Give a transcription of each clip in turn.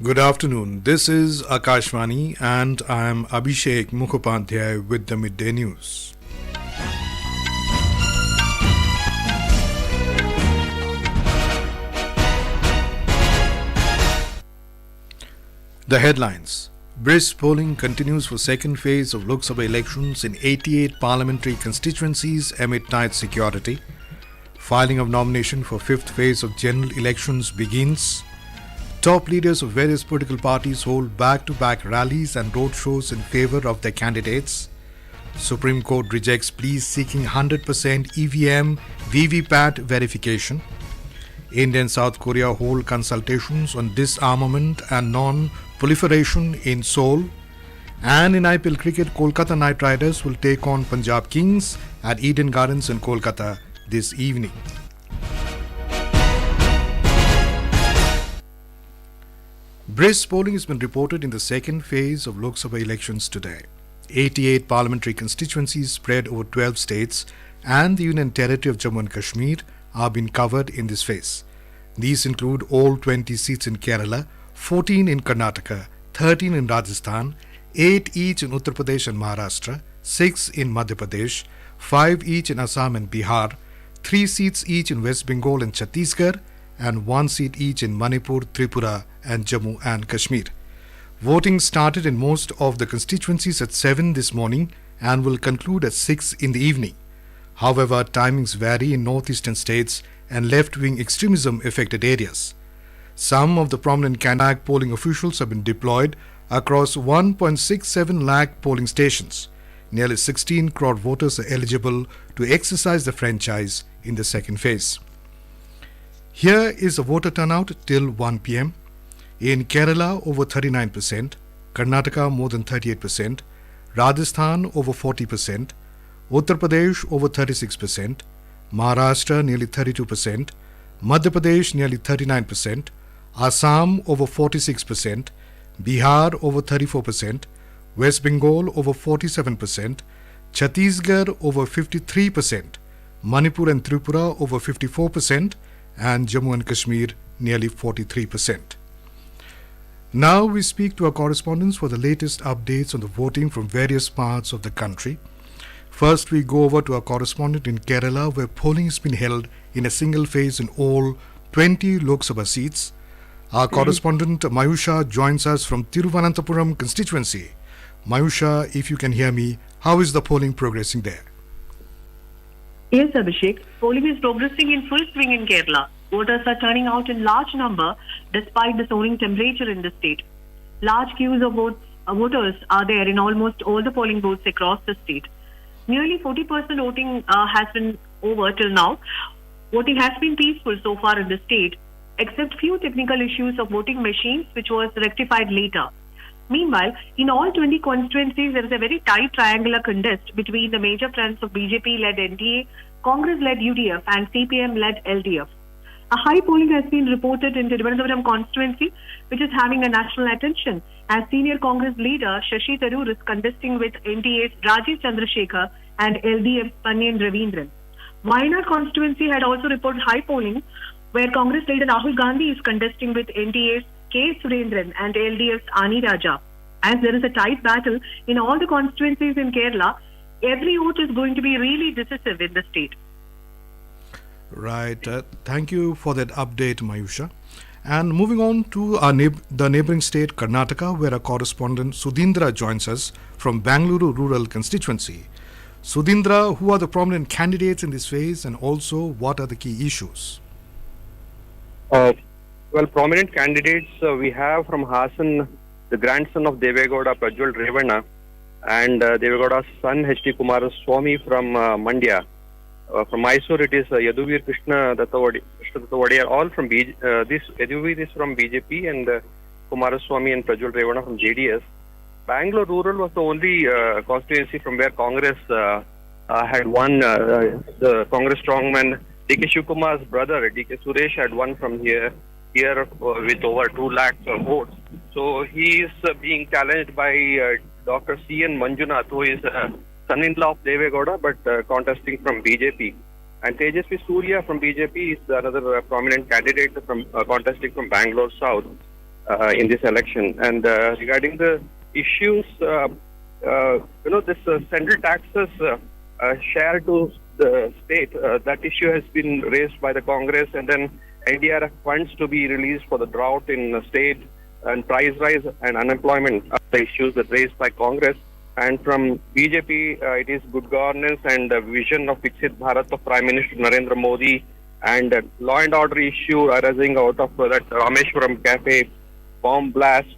Good afternoon. This is Akashvani and I am Abhishek Mukhopadhyay with the Midday News. The headlines. Brisk polling continues for second phase of Lok Sabha elections in 88 parliamentary constituencies amid tight security. Filing of nomination for fifth phase of general elections begins. Top leaders of various political parties hold back-to-back rallies and roadshows in favour of their candidates. Supreme Court rejects pleas seeking 100% EVM-VVPAT verification. India and South Korea hold consultations on disarmament and non-Proliferation in Seoul. And in IPL Cricket, Kolkata Knight Riders will take on Punjab Kings at Eden Gardens in Kolkata this evening. Brisk polling has been reported in the second phase of Lok Sabha elections today. 88 parliamentary constituencies spread over 12 states and the Union Territory of Jammu and Kashmir are being covered in this phase. These include all 20 seats in Kerala, 14 in Karnataka, 13 in Rajasthan, 8 each in Uttar Pradesh and Maharashtra, 6 in Madhya Pradesh, 5 each in Assam and Bihar, 3 seats each in West Bengal and Chhattisgarh, and 1 seat each in Manipur, Tripura and Jammu and Kashmir. Voting started in most of the constituencies at 7 this morning and will conclude at 6 in the evening. However, timings vary in northeastern states and left-wing extremism affected areas. Some of the prominent candidate polling officials have been deployed across 1.67 lakh polling stations. Nearly 16 crore voters are eligible to exercise the franchise in the second phase. Here is the voter turnout till 1 p.m. In Kerala, over 39%, Karnataka more than 38%, Rajasthan over 40%, Uttar Pradesh over 36%, Maharashtra nearly 32%, Madhya Pradesh nearly 39%, Assam over 46%, Bihar over 34%, West Bengal over 47%, Chhattisgarh over 53%, Manipur and Tripura over 54%, and Jammu and Kashmir nearly 43%. Now we speak to our correspondents for the latest updates on the voting from various parts of the country. First, we go over to our correspondent in Kerala, where polling has been held in a single phase in all 20 Lok Sabha seats. Our correspondent Mayusha joins us from Thiruvananthapuram constituency. Mayusha, if you can hear me, how is the polling progressing there? Yes, Abhishek. Polling is progressing in full swing in Kerala. Voters are turning out in large number despite the soaring temperature in the state. Large queues of voters are there in almost all the polling booths across the state. Nearly 40% voting has been over till now. Voting has been peaceful so far in the state, except few technical issues of voting machines, which was rectified later. Meanwhile, in all 20 constituencies, there is a very tight triangular contest between the major fronts of BJP-led NDA, Congress-led UDF and CPM-led LDF. A high polling has been reported in the Thiruvananthapuram constituency, which is having a national attention, as senior Congress leader Shashi Tharoor is contesting with NDA's Rajiv Chandrasekhar and LDF's Pannian Ravindran. Wayanad constituency had also reported high polling, where Congress leader Rahul Gandhi is contesting with NDA's K. Surendran and LDF's Ani Raja. As there is a tight battle in all the constituencies in Kerala, every vote is going to be really decisive in the state. Right. Thank you for that update, Mayusha. And moving on to the neighbouring state, Karnataka, where our correspondent Sudhindra joins us from Bangalore Rural Constituency. Sudhindra, who are the prominent candidates in this phase and also what are the key issues? Well, prominent candidates we have from Hassan, the grandson of Devegowda Prajwal Revana, and Devegowda's son H.D. Kumaraswamy from Mandya. From Mysore, it is Yaduvir Krishna Dattawadiya, all from this Yaduvir is from BJP and Kumaraswamy and Prajwal Revana from JDS. Bangalore Rural was the only constituency from where Congress had won. The Congress strongman D.K. Shivkumar's brother D.K. Suresh had won from here with over 2 lakhs of votes. So he is being challenged by Dr. C.N. Manjunath, who is son-in-law of Devegowda, but contesting from BJP. And Tejasvi Surya from BJP is another prominent candidate from contesting from Bangalore South. in this election. And regarding the issues, this central taxes share to the state, that issue has been raised by the Congress, and then NDRF funds to be released for the drought in the state, and price rise and unemployment are the issues that raised by Congress. And from BJP, it is good governance and vision of Viksit Bharat of Prime Minister Narendra Modi, and law and order issue arising out of that Rameshwaram cafe bomb blast.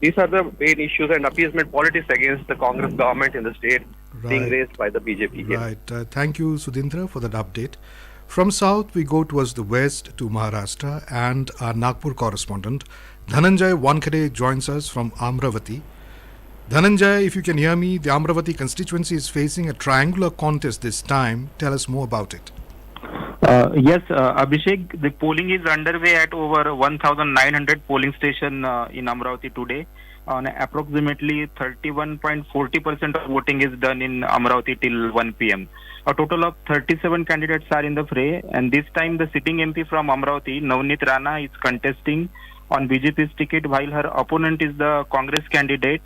These are the main issues, and appeasement politics against the Congress government in the state being raised by the BJP. Right. Thank you, Sudhindra, for that update. From south, we go towards the west to Maharashtra, and our Nagpur correspondent Dhananjay Wankhede joins us from Amravati. Dhananjay, if you can hear me, the Amravati constituency is facing a triangular contest this time. Tell us more about it. Yes, Abhishek, the polling is underway at over 1,900 polling stations in Amravati today. Approximately 31.40% of voting is done in Amravati till 1 p.m. A total of 37 candidates are in the fray, and this time the sitting MP from Amravati, Navneet Rana, is contesting on BJP's ticket, while her opponent is the Congress candidate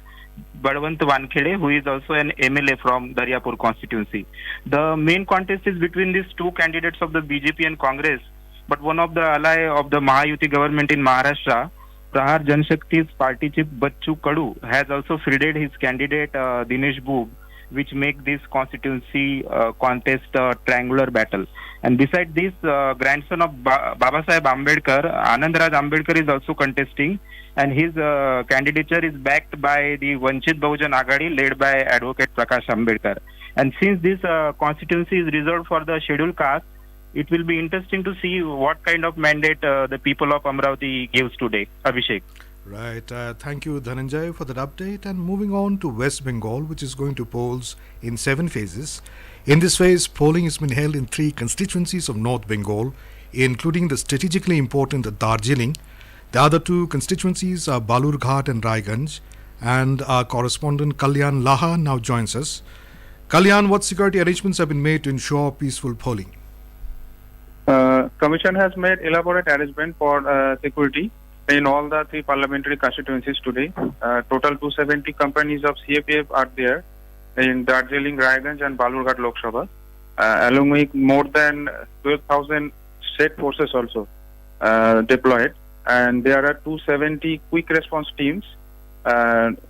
Badwant Wankhede, who is also an MLA from Daryapur constituency. The main contest is between these two candidates of the BJP and Congress, but one of the ally of the Mahayuti government in Maharashtra, Prahar Janshakti's party chief Bachchu Kadu, has also fielded his candidate Dinesh Boog, which make this constituency contest a triangular battle. And besides this, grandson of Babasaheb Ambedkar, Anandraj Ambedkar, is also contesting, and his candidature is backed by the Vanchit Bahujan Aghadi led by Advocate Prakash Ambedkar. And since this constituency is reserved for the scheduled caste, it will be interesting to see what kind of mandate the people of Amravati gives today. Abhishek. Right. Thank you, Dhananjay, for that update. And moving on to West Bengal, which is going to polls in 7 phases. In this phase, polling has been held in 3 constituencies of North Bengal, including the strategically important Darjeeling. The other 2 constituencies are Balurghat and Raiganj. And our correspondent Kalyan Laha now joins us. Kalyan, what security arrangements have been made to ensure peaceful polling? Commission has made elaborate arrangement for security in all the 3 parliamentary constituencies today. Total 270 companies of CAPF are there in Darjeeling, Raiganj and Balurghat Lok Sabha, along with more than 12,000 state forces also deployed. And there are 270 quick response teams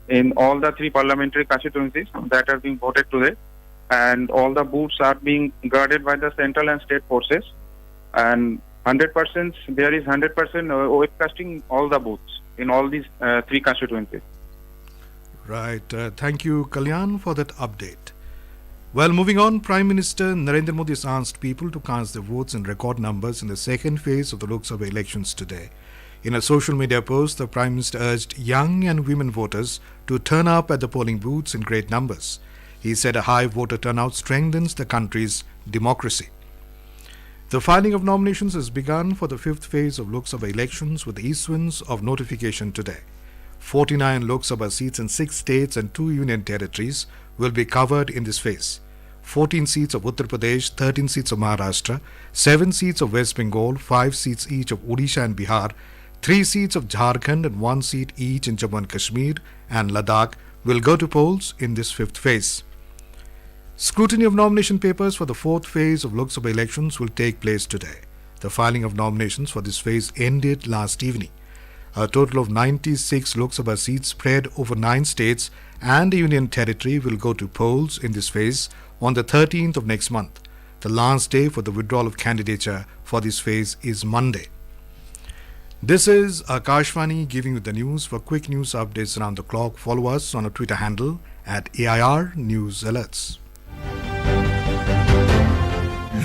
in all the 3 parliamentary constituencies that are being voted today. And all the booths are being guarded by the central and state forces. And 100%, there is 100% webcasting all the booths in all these 3 constituencies. Right. Thank you, Kalyan, for that update. Well, moving on, Prime Minister Narendra Modi has asked people to cast their votes in record numbers in the second phase of the Lok Sabha elections today. In a social media post, the Prime Minister urged young and women voters to turn up at the polling booths in great numbers. He said a high voter turnout strengthens the country's democracy. The filing of nominations has begun for the 5th phase of Lok Sabha elections with the issuance of notification today. 49 Lok Sabha seats in 6 states and 2 union territories will be covered in this phase. 14 seats of Uttar Pradesh, 13 seats of Maharashtra, 7 seats of West Bengal, 5 seats each of Odisha and Bihar, 3 seats of Jharkhand and 1 seat each in Jammu and Kashmir and Ladakh will go to polls in this 5th phase. Scrutiny of nomination papers for the 4th phase of Lok Sabha elections will take place today. The filing of nominations for this phase ended last evening. A total of 96 Lok Sabha seats spread over 9 states and a union territory will go to polls in this phase on the 13th of next month. The last day for the withdrawal of candidature for this phase is Monday. This is Akashvani giving you the news. For quick news updates around the clock, follow us on our Twitter handle at AIR News Alerts.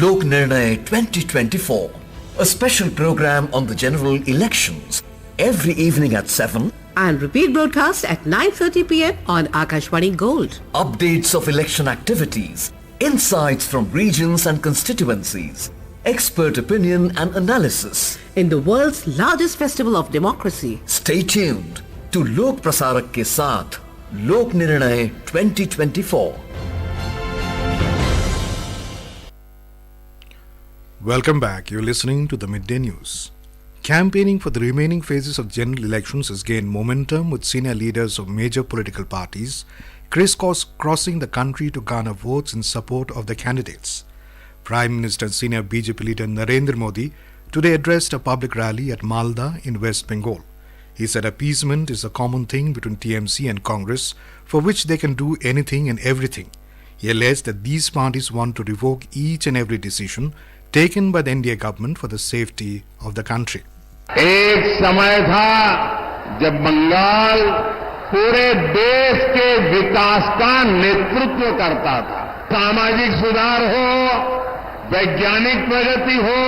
Lok Nirnay 2024, a special program on the general elections, every evening at 7 and repeat broadcast at 9:30 p.m. on Akashvani Gold. Updates of election activities, insights from regions and constituencies, expert opinion and analysis. In the world's largest festival of democracy. Stay tuned to Lok Prasarak ke saath, Lok Nirnay 2024. Welcome back. You're listening to the Midday News. Campaigning for the remaining phases of general elections has gained momentum, with senior leaders of major political parties crisscrossing the country to garner votes in support of the candidates. Prime Minister and senior BJP leader Narendra Modi today addressed a public rally at Malda in West Bengal. He said appeasement is a common thing between TMC and Congress, for which they can do anything and everything. He alleged that these parties want to revoke each and every decision taken by the NDA government for the safety of the country. एक समय था जब बंगाल पूरे देश के विकास का नेतृत्व करता था। सामाजिक सुधार हो, वैज्ञानिक प्रगति हो,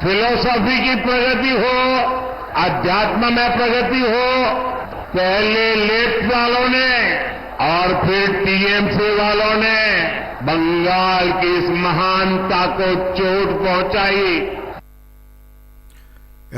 फिलोसॉफी की प्रगति हो, अध्यात्म में प्रगति हो, पहले लेफ्ट वालों ने और फिर टीएमसी वालों ने बंगाल की इस महानता को चोट पहुंचाई।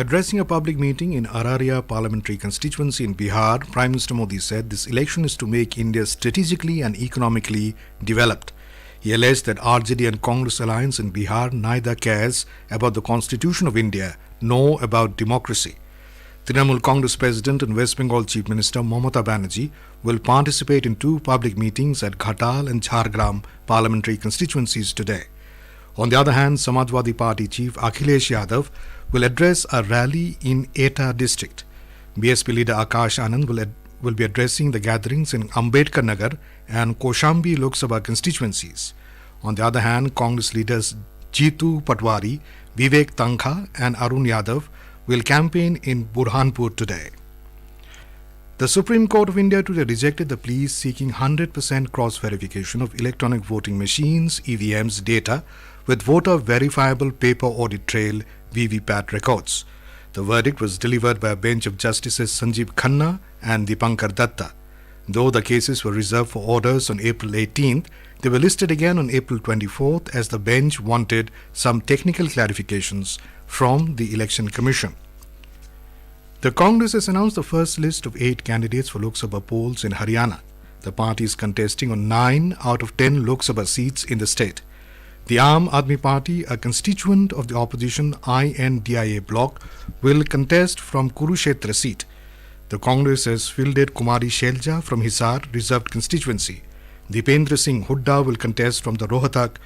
Addressing a public meeting in Araria parliamentary constituency in Bihar, Prime Minister Modi said this election is to make India strategically and economically developed. He alleged that RJD and Congress alliance in Bihar neither cares about the Constitution of India nor about democracy. Trinamool Congress President and West Bengal Chief Minister Mamata Banerjee will participate in two public meetings at Ghatal and Jhargram parliamentary constituencies today. On the other hand, Samajwadi Party Chief Akhilesh Yadav will address a rally in Etah district. BSP leader Akash Anand will be addressing the gatherings in Ambedkar Nagar and Koshambi Lok Sabha constituencies. On the other hand, Congress leaders Jeetu Patwari, Vivek Tankha and Arun Yadav will campaign in Burhanpur today. The Supreme Court of India today rejected the pleas seeking 100% cross-verification of electronic voting machines, EVMs data with voter verifiable paper audit trail VVPAT records. The verdict was delivered by a bench of Justices Sanjeev Khanna and Dipankar Datta. Though the cases were reserved for orders on April 18th, they were listed again on April 24th as the bench wanted some technical clarifications from the Election Commission. The Congress has announced the first list of 8 candidates for Lok Sabha polls in Haryana. The party is contesting on 9 out of 10 Lok Sabha seats in the state. The Aam Aadmi Party, a constituent of the opposition INDIA bloc, will contest from Kurukshetra seat. The Congress has fielded Kumari Shelja from Hisar reserved constituency. Dipendra Singh Hooda will contest from the Rohtak.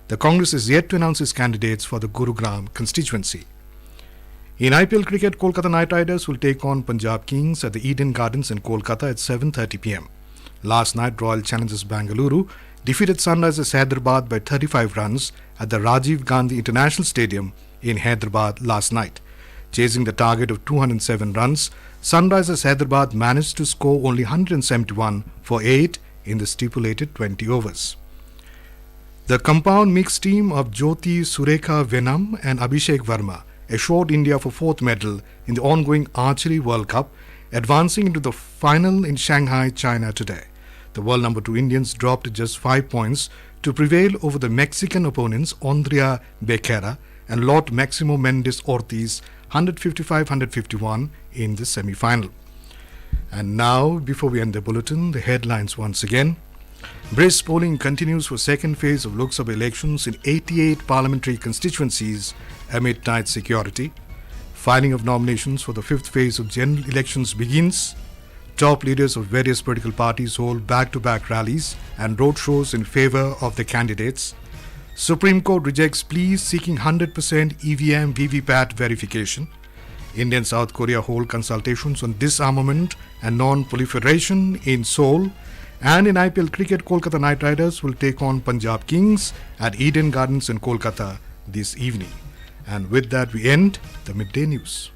The Congress is yet to announce its candidates for the Gurugram constituency. In IPL Cricket, Kolkata Knight Riders will take on Punjab Kings at the Eden Gardens in Kolkata at 7:30 p.m. Last night, Royal Challengers Bengaluru defeated Sunrisers Hyderabad by 35 runs at the Rajiv Gandhi International Stadium in Hyderabad last night. Chasing the target of 207 runs, Sunrisers Hyderabad managed to score only 171 for 8 in the stipulated 20 overs. The compound mixed team of Jyoti Surekha Venam and Abhishek Verma assured India for 4th medal in the ongoing Archery World Cup, advancing into the final in Shanghai, China today. The world number 2 Indians dropped just 5 points to prevail over the Mexican opponents Andrea Becerra and Lot Maximo Mendes Ortiz 155-151 in the semi-final. And now, before we end the bulletin, the headlines once again. Brisk polling continues for second phase of Lok Sabha elections in 88 parliamentary constituencies amid tight security. Filing of nominations for the fifth phase of general elections begins. Top leaders of various political parties hold back-to-back rallies and roadshows in favour of the candidates. Supreme Court rejects pleas seeking 100% EVM-VVPAT verification. India and South Korea hold consultations on disarmament and non-proliferation in Seoul. And in IPL Cricket, Kolkata Knight Riders will take on Punjab Kings at Eden Gardens in Kolkata this evening. And with that, we end the Midday News.